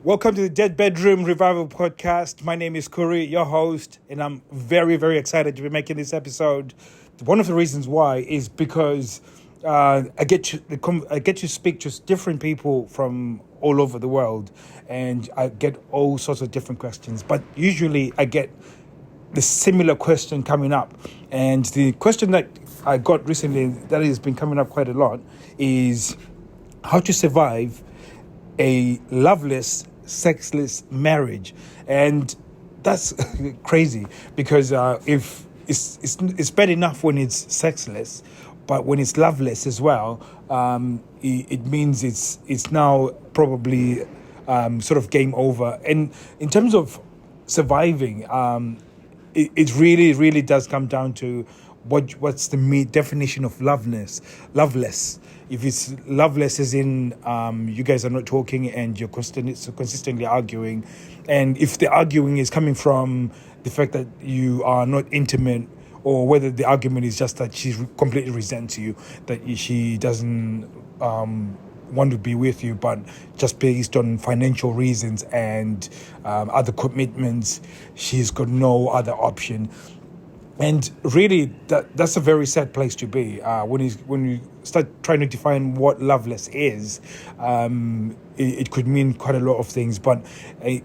Welcome to the Dead Bedroom Revival Podcast. My name is Kuri, your host, and I'm very, very excited to be making this episode. One of the reasons why is because I get to speak to different people from all over the world, and I get all sorts of different questions. But usually, I get the similar question coming up, and the question that I got recently that has been coming up quite a lot is how to survive a loveless, sexless marriage. And that's crazy because if it's bad enough when it's sexless, but when it's loveless as well, it means it's now probably sort of game over. And in terms of surviving, it really does come down to what's the definition of loveless. If it's loveless as in you guys are not talking and you're consistently arguing, and if the arguing is coming from the fact that you are not intimate, or whether the argument is just that she completely resents you, that she doesn't want to be with you, but just based on financial reasons and other commitments, she's got no other option. And really, that's a very sad place to be. When you start trying to define what loveless is, it could mean quite a lot of things. But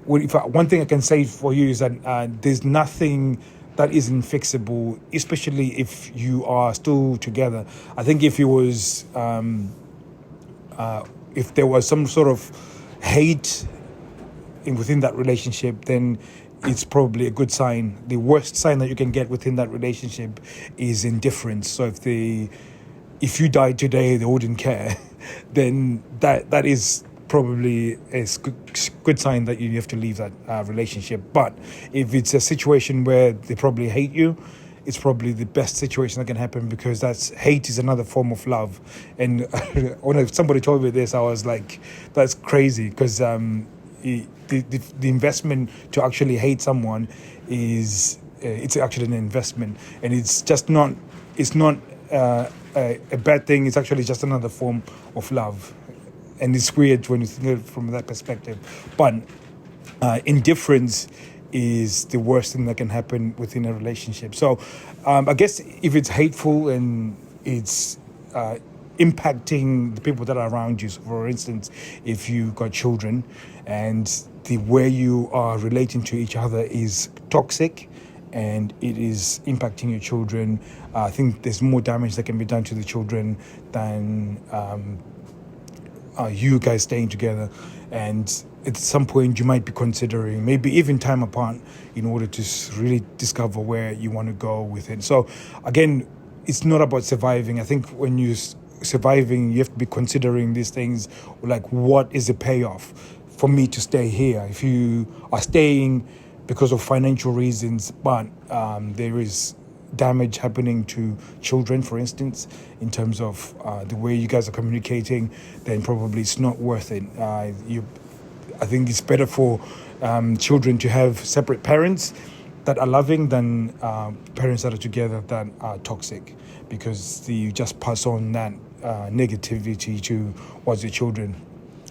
one thing I can say for you is that there's nothing that isn't fixable, especially if you are still together. I think if there was some sort of hate within that relationship, then it's probably a good sign. The worst sign that you can get within that relationship is indifference. So if you died today, they wouldn't care, then that is probably a good sign that you have to leave that relationship. But if it's a situation where they probably hate you, it's probably the best situation that can happen, because hate is another form of love. And when somebody told me this, I was like, that's crazy, because the investment to actually hate someone is it's actually an investment, and it's not a bad thing. It's actually just another form of love, and it's weird when you think of it from that perspective. But indifference is the worst thing that can happen within a relationship. So I guess if it's hateful and it's impacting the people that are around you. So for instance, if you got children and the way you are relating to each other is toxic and it is impacting your children, I think there's more damage that can be done to the children than you guys staying together. And at some point you might be considering maybe even time apart in order to really discover where you want to go with it. So again, it's not about surviving. I think when you're surviving, you have to be considering these things, like what is the payoff for me to stay here? If you are staying because of financial reasons, but there is damage happening to children, for instance, in terms of the way you guys are communicating, then probably it's not worth it. I think it's better for children to have separate parents that are loving than parents that are together that are toxic, because you just pass on that negativity towards your children.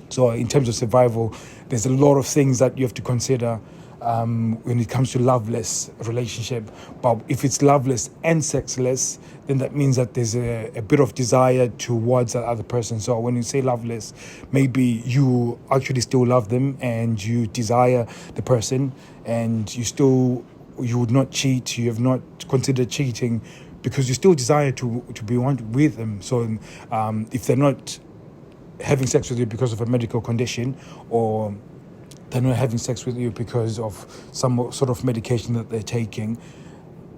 So in terms of survival, there's a lot of things that you have to consider when it comes to loveless relationship. But if it's loveless and sexless, then that means that there's a bit of desire towards that other person. So when you say loveless, maybe you actually still love them and you desire the person, and you would not cheat. You have not considered cheating because you still desire to be one with them. So if they're not having sex with you because of a medical condition, or they're not having sex with you because of some sort of medication that they're taking,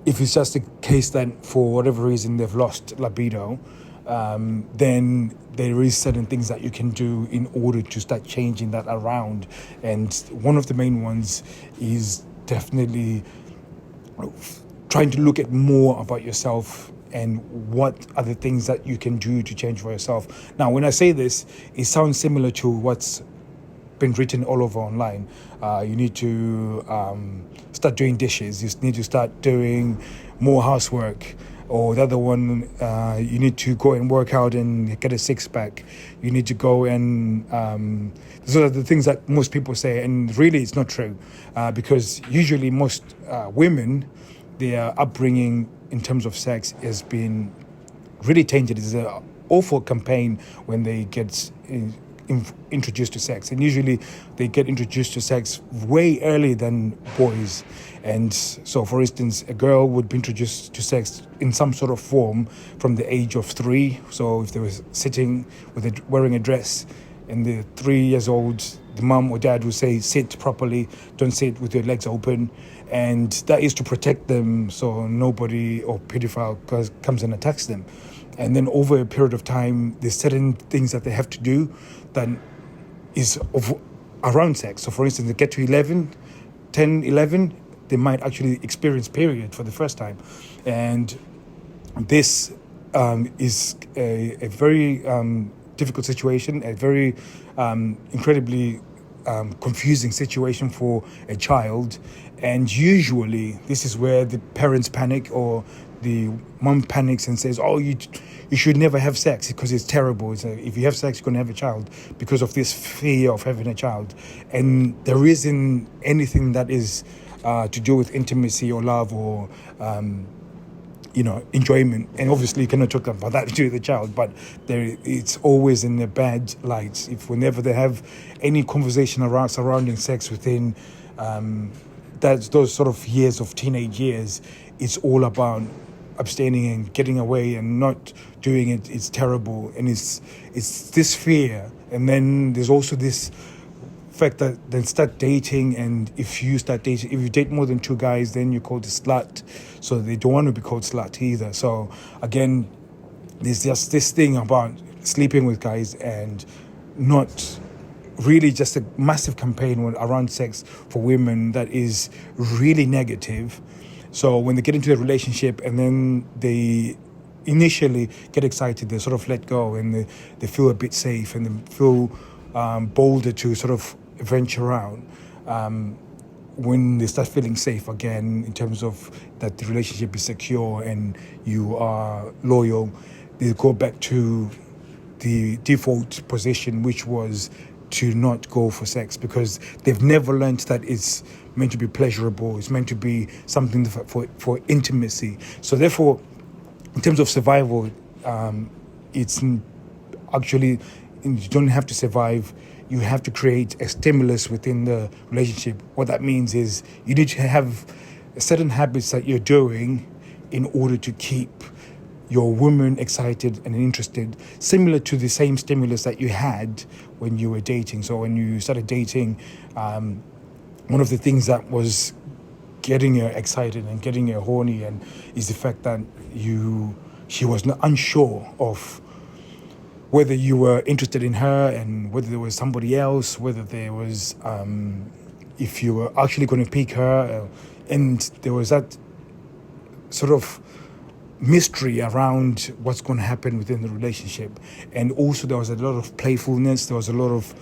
if it's just a case that for whatever reason they've lost libido, then there is certain things that you can do in order to start changing that around. And one of the main ones is definitely trying to look at more about yourself and what are the things that you can do to change for yourself. Now, when I say this, it sounds similar to what's been written all over online. You need to start doing dishes. You need to start doing more housework. or the other one, you need to go and work out and get a six-pack. You need to go and those are the things that most people say, and really it's not true, because usually most women, their upbringing in terms of sex has been really tainted. It's an awful campaign when they get introduced to sex, and usually they get introduced to sex way earlier than boys. And so, for instance, a girl would be introduced to sex in some sort of form from the age of 3. So if they were sitting wearing a dress, and the 3 years old, the mum or dad would say, sit properly, don't sit with your legs open. And that is to protect them so nobody or pedophile comes and attacks them. And then over a period of time, there's certain things that they have to do that is around sex. So for instance, they get to 10, 11, they might actually experience period for the first time. And this is a very difficult situation, a very incredibly confusing situation for a child. And usually this is where the parents panic, or the mom panics and says, oh, you should never have sex because it's terrible. If you have sex, you're going to have a child, because of this fear of having a child. And there isn't anything that is to do with intimacy or love or enjoyment. And obviously you cannot talk about that to do with the child, but it's always in a bad light. Whenever they have any conversation surrounding sex within those sort of years of teenage years, it's all about abstaining and getting away and not doing it. It's terrible, and it's this fear. And then there's also this fact that then start dating, and if you date more than 2 guys, then you're called a slut. So they don't want to be called slut either. So again, there's just this thing about sleeping with guys, and not really just a massive campaign around sex for women that is really negative. So when they get into a relationship and then they initially get excited, they sort of let go, and they feel a bit safe, and they feel bolder to sort of venture out. When they start feeling safe again, in terms of that the relationship is secure and you are loyal, they go back to the default position, which was to not go for sex, because they've never learned that it's meant to be pleasurable, it's meant to be something for intimacy. So therefore, in terms of survival, it's actually, you don't have to survive, you have to create a stimulus within the relationship. What that means is you need to have certain habits that you're doing in order to keep your woman excited and interested, similar to the same stimulus that you had when you were dating. So when you started dating, one of the things that was getting her excited and getting her horny and is the fact that she was unsure of whether you were interested in her and whether there was somebody else, whether there was, if you were actually going to pick her. And there was that sort of mystery around what's going to happen within the relationship. And also there was a lot of playfulness. There was a lot of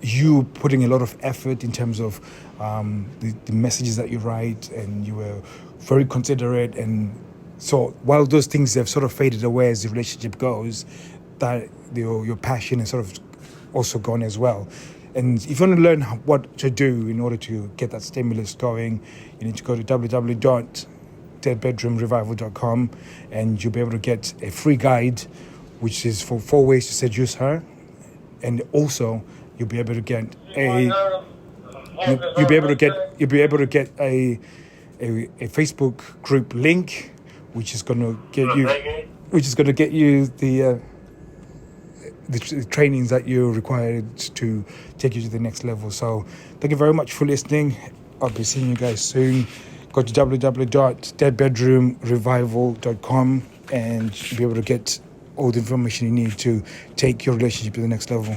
you putting a lot of effort in terms of the messages that you write, and you were very considerate. And so while those things have sort of faded away as the relationship goes, that your passion is sort of also gone as well. And if you want to learn what to do in order to get that stimulus going, you need to go to www.deadbedroomrevival.com, and you'll be able to get a free guide, which is for 4 ways to seduce her. And also you'll be able to get a Facebook group link, which is going to get you the trainings that you're required to take you to the next level. So thank you very much for listening. I'll be seeing you guys soon. Go to www.deadbedroomrevival.com and you'll be able to get all the information you need to take your relationship to the next level.